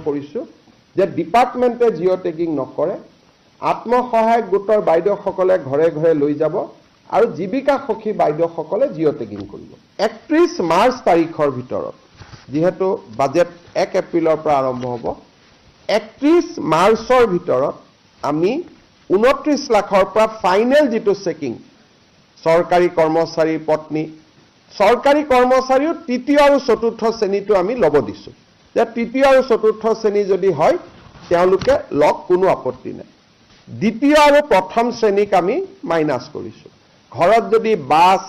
কৰিছোঁ যে ডিপাৰ্টমেণ্টে জিঅ' টেগিং নকৰে, আত্মসহায়ক গোটৰ বাইদেউসকলে ঘৰে ঘৰে লৈ যাব আৰু জীৱিকা সখী বাইদেউসকলে জিঅ' টেগিং কৰিব। 31 মাৰ্চ তাৰিখৰ ভিতৰত, যিহেতু বাজেট 1 এপ্ৰিলৰ পৰা আৰম্ভ হ'ব, 31 মাৰ্চৰ ভিতৰত আমি 29 লাখৰ পৰা ফাইনেল যিটো চেকিং, চৰকাৰী কৰ্মচাৰীৰ পত্নী, চৰকাৰী কৰ্মচাৰীও তৃতীয় আৰু চতুৰ্থ শ্ৰেণীটো আমি ল'ব দিছোঁ যে তৃতীয় আৰু চতুৰ্থ শ্ৰেণী যদি হয় তেওঁলোকে লওক, কোনো আপত্তি নাই। দ্বিতীয় আৰু প্ৰথম শ্ৰেণীক আমি মাইনাছ কৰিছোঁ। ঘৰত যদি বাছ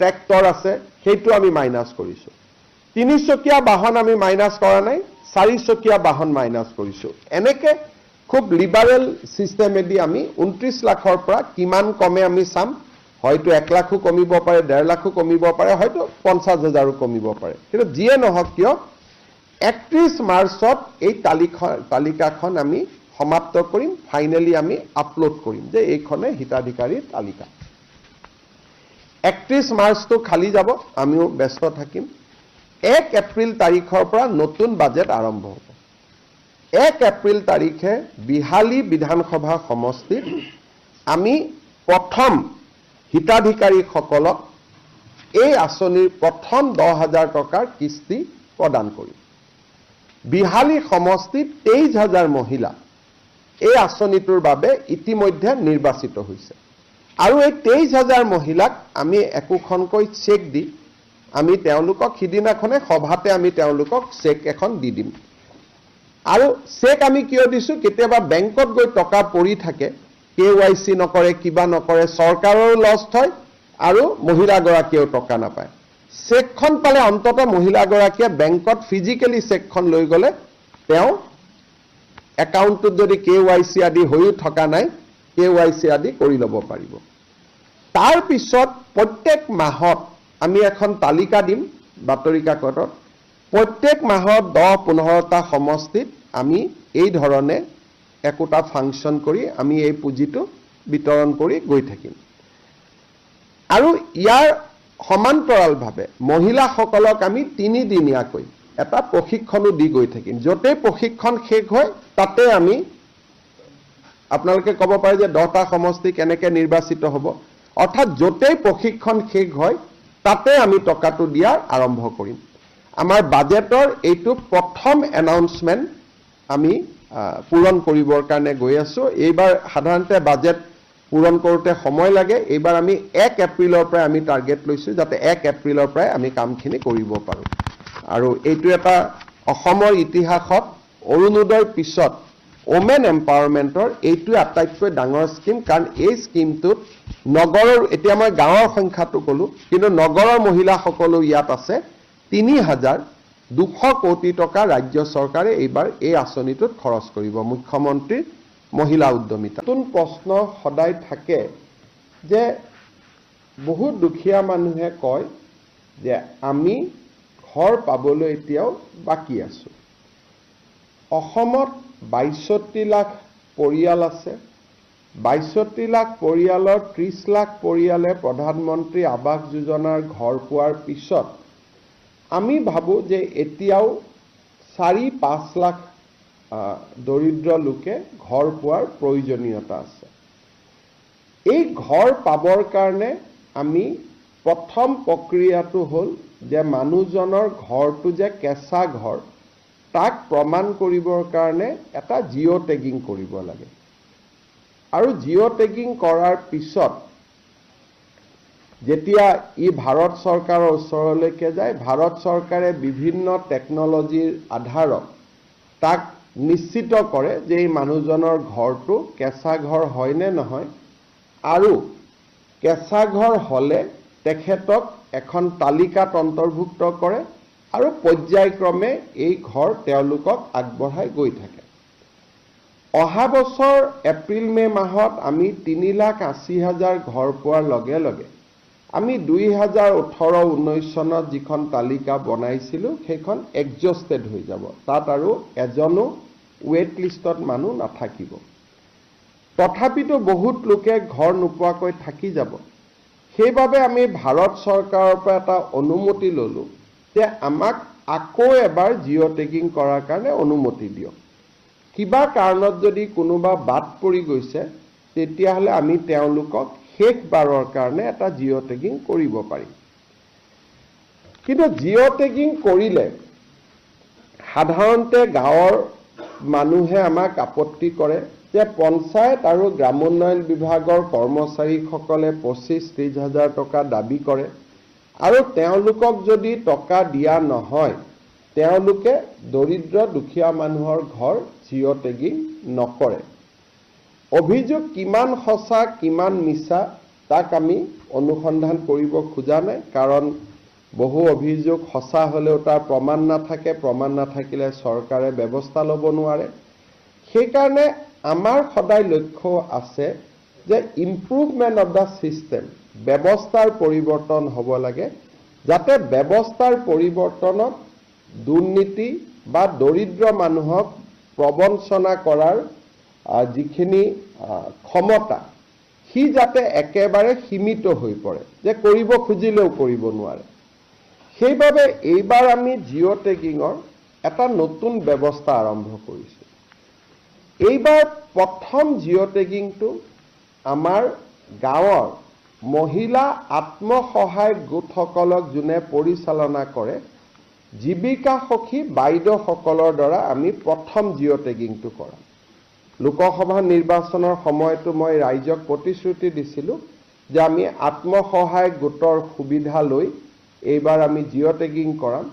ট্ৰেক্টৰ আছে সেইটো আমি মাইনাছ কৰিছোঁ। 3 চকীয়া বাহন আমি মাইনাছ কৰা নাই, 4 চকীয়া বাহন মাইনাছ কৰিছোঁ। এনেকৈ খুব লিবাৰেল ছিষ্টেমেদি আমি 29 লাখৰ পৰা কিমান কমে আমি চাম। হয়তো 1 লাখো কমিব পাৰে, 1.5 লাখো কমিব পাৰে, হয়তো 50,000ও কমিব পাৰে। কিন্তু যিয়ে নহওক কিয় 31 মাৰ্চত এই তালিকাখন আমি সমাপ্ত কৰিম, ফাইনেলি আমি আপলোড কৰিম যে এইখনে হিতাধিকাৰীৰ তালিকা। 31 মাৰ্চটো খালি যাব, আমিও ব্যস্ত থাকিম। 1 এপ্ৰিল তাৰিখৰ পৰা নতুন বাজেট আৰম্ভ হ'ব। 1 এপ্ৰিল তাৰিখে বিহালী বিধানসভা সমষ্টিত আমি প্ৰথম হিতাধিকাৰীসকলক এই আঁচনিৰ প্ৰথম 10,000 টকাৰ কিস্তি প্ৰদান কৰিম। বিহালী সমষ্টিত 23,000 মহিলা এই আঁচনিটোৰ বাবে ইতিমধ্যে নিৰ্বাচিত হৈছে আৰু এই 23,000 মহিলাক আমি একোখনকৈ চেক দি আমি তেওঁলোকক সিদিনাখনে সভাতে আমি তেওঁলোকক চেক এখন দি দিম। আৰু চেক আমি কিয় দিছোঁ, কেতিয়াবা বেংকত গৈ টকা পৰি থাকে, KYC নকৰে, কিবা নকৰে, চৰকাৰৰো লষ্ট হয় আৰু মহিলাগৰাকীয়েও টকা নাপায়। চেকখন পালে অন্তত মহিলাগৰাকীয়ে বেংকত ফিজিকেলি চেকখন লৈ গ'লে তেওঁ একাউণ্টটোত যদি KYC আদি হৈও থকা নাই, KYC আদি কৰি ল'ব পাৰিব। তাৰপিছত প্ৰত্যেক মাহত আমি এখন তালিকা দিম বাতৰি কাকতত। প্ৰত্যেক মাহত 10-15টা সমষ্টিত আমি এই ধৰণে একোটা ফাংচন কৰি আমি এই পুঁজিটো বিতৰণ কৰি গৈ থাকিম। আৰু ইয়াৰ সমান্তৰালভাৱে মহিলাসকলক আমি 3 দিনীয়াকৈ এটা প্ৰশিক্ষণো দি গৈ থাকিম। য'তেই প্ৰশিক্ষণ শেষ হয় তাতে আমি, আপোনালোকে ক'ব পাৰে যে 10টা সমষ্টি কেনেকৈ নিৰ্বাচিত হ'ব, অৰ্থাৎ য'তেই প্ৰশিক্ষণ শেষ হয় তাতে আমি টকাটো দিয়াৰ আৰম্ভ কৰিম। আমাৰ বাজেটৰ এইটো প্ৰথম এনাউন্সমেণ্ট আমি পূৰণ কৰিবৰ কাৰণে গৈ আছোঁ। এইবাৰ সাধাৰণতে বাজেট পূৰণ কৰোঁতে সময় লাগে। এইবাৰ আমি 1 এপ্ৰিলৰ পৰাই আমি টাৰ্গেট লৈছোঁ যাতে 1 এপ্ৰিলৰ পৰাই আমি কামখিনি কৰিব পাৰোঁ। আৰু এইটো এটা অসমৰ ইতিহাসত অৰুণোদয়ৰ পিছত ওমেন এম্পাৱাৰমেণ্টৰ এইটোৱে আটাইতকৈ ডাঙৰ স্কিম, কাৰণ এই স্কিমটোত নগৰৰ, এতিয়া মই গাঁৱৰ সংখ্যাটো ক'লোঁ, কিন্তু নগৰৰ মহিলাসকলো ইয়াত আছে। 3,200 কোটি টকা ৰাজ্য চৰকাৰে এইবাৰ এই আঁচনিটোত খৰচ কৰিব, মুখ্যমন্ত্ৰীৰ মহিলা উদ্যমিতা। নতুন প্ৰশ্ন সদায় থাকে যে বহুত দুখীয়া মানুহে কয় যে আমি ঘৰ পাবলৈ এতিয়াও বাকী আছোঁ। অসমত 62 লাখ পৰিয়াল আছে। 62 লাখ পৰিয়ালৰ 30 লাখ পৰিয়ালে প্ৰধানমন্ত্ৰী আৱাস যোজনাৰ ঘৰ পোৱাৰ পিছত আমি ভাবোঁ যে এতিয়াও 4-5 লাখ দৰিদ্ৰ লোকে ঘৰ পোৱাৰ প্ৰয়োজনীয়তা আছে। এই ঘৰ পাবৰ কাৰণে আমি প্ৰথম প্ৰক্ৰিয়াটো হ'ল যে মানুহজনৰ ঘৰটো যে কেঁচা ঘৰ তাক প্ৰমাণ কৰিবৰ কাৰণে এটা জিঅ' টেগিং কৰিব লাগে। আৰু জিঅ' টেগিং কৰাৰ পিছত যেতিয়া ই ভাৰত চৰকাৰৰ ওচৰলৈকে যায়, ভাৰত চৰকাৰে বিভিন্ন টেকনলজিৰ আধাৰত তাক নিশ্চিত কৰে যে এই মানুহজনৰ ঘৰটো কেঁচা ঘৰ হয় নে নহয়, আৰু কেঁচা ঘৰ হ'লে তেখেতক এখন তালিকাত অন্তৰ্ভুক্ত কৰে আৰু পৰ্যায়ক্ৰমে এই ঘৰ তেওঁলোকক আগবঢ়াই গৈ থাকে। অহা বছৰ এপ্ৰিল-মে মাহত আমি 3,80,000 ঘৰ পোৱাৰ লগে লগে আমি 2018-19 চনত যিখন তালিকা বনাইছিলোঁ সেইখন এডজাষ্টেড হৈ যাব। তাত আৰু এজনো ৱেট লিষ্টত মানুহ নাথাকিব। তথাপিতো বহুত লোকে ঘৰ নোপোৱাকৈ থাকি যাব। সেইবাবে আমি ভাৰত চৰকাৰৰ পৰা এটা অনুমতি ল'লোঁ যে আমাক আকৌ এবাৰ জিঅ' টেগিং কৰাৰ কাৰণে অনুমতি দিয়ক। কিবা কাৰণত যদি কোনোবা বাদ পৰি গৈছে তেতিয়াহ'লে আমি তেওঁলোকক শেষবাৰৰ কাৰণে এটা জিঅ' টেগিং কৰিব পাৰিম। কিন্তু জিঅ' টেগিং কৰিলে সাধাৰণতে গাঁৱৰ মানুহে আমাক আপত্তি কৰে যে পঞ্চায়ত আৰু গ্ৰামোন্নয়ন বিভাগৰ কৰ্মচাৰীসকলে 25-30 হাজাৰ টকা দাবী কৰে আৰু তেওঁলোকক যদি টকা দিয়া নহয় তেওঁলোকে দৰিদ্ৰ দুখীয়া মানুহৰ ঘৰ জিঅ' টেগিং নকৰে। অভিযোগ কিমান সঁচা কিমান মিছা তাক আমি অনুসন্ধান কৰিব খোজা নাই, কাৰণ বহু অভিযোগ সঁচা হ'লেও তাৰ প্ৰমাণ নাথাকে, প্ৰমাণ নাথাকিলে চৰকাৰে ব্যৱস্থা ল'ব নোৱাৰে। সেইকাৰণে আমাৰ সদায় লক্ষ্য আছে যে ইম্প্ৰুভমেণ্ট অফ দ্য ছিষ্টেম, ব্যৱস্থাৰ পৰিৱৰ্তন হ'ব লাগে, যাতে ব্যৱস্থাৰ পৰিৱৰ্তনত দুৰ্নীতি বা দৰিদ্ৰ মানুহক প্ৰবঞ্চনা কৰাৰ যিখিনি ক্ষমতা সি যাতে একেবাৰে সীমিত হৈ পৰে, যে কৰিব খুজিলেও কৰিব নোৱাৰে। সেইবাবে এইবাৰ আমি জিঅ' টেগিঙৰ এটা নতুন ব্যৱস্থা আৰম্ভ কৰিছোঁ। এইবাৰ প্ৰথম জিঅ' টেগিংটো আমাৰ গাঁৱৰ মহিলা আত্মসহায়ক গোটসকলক যোনে পৰিচালনা কৰে জীৱিকা সখী বাইদেউসকলৰ দ্বাৰা আমি প্ৰথম জিঅ' টেগিংটো কৰাম। লোকসভা নিৰ্বাচনৰ সময়তো মই ৰাইজক প্ৰতিশ্ৰুতি দিছিলোঁ যে আমি আত্মসহায়ক গোটৰ সুবিধা লৈ এইবাৰ আমি জিঅ' টেগিং কৰাম।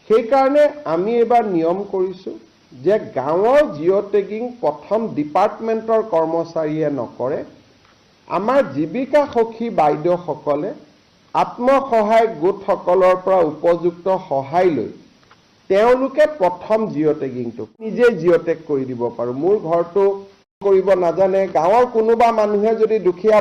সেইকাৰণে আমি এইবাৰ নিয়ম কৰিছোঁ যে গাঁৱৰ জিঅ' টেগিং প্ৰথম ডিপাৰ্টমেণ্টৰ কৰ্মচাৰীয়ে নকৰে, আমাৰ জীৱিকা সখী বাইদেউসকলে আত্মসহায়ক গোটসকলৰ পৰা উপযুক্ত সহায় লৈ তেওঁলোকে প্ৰথম জিঅ' টেগিংটো নিজে জিঅ' টেগ কৰি দিব পাৰোঁ। মোৰ ঘৰটো কৰিব নাজানে, গাঁৱৰ কোনোবা মানুহে যদি দুখীয়া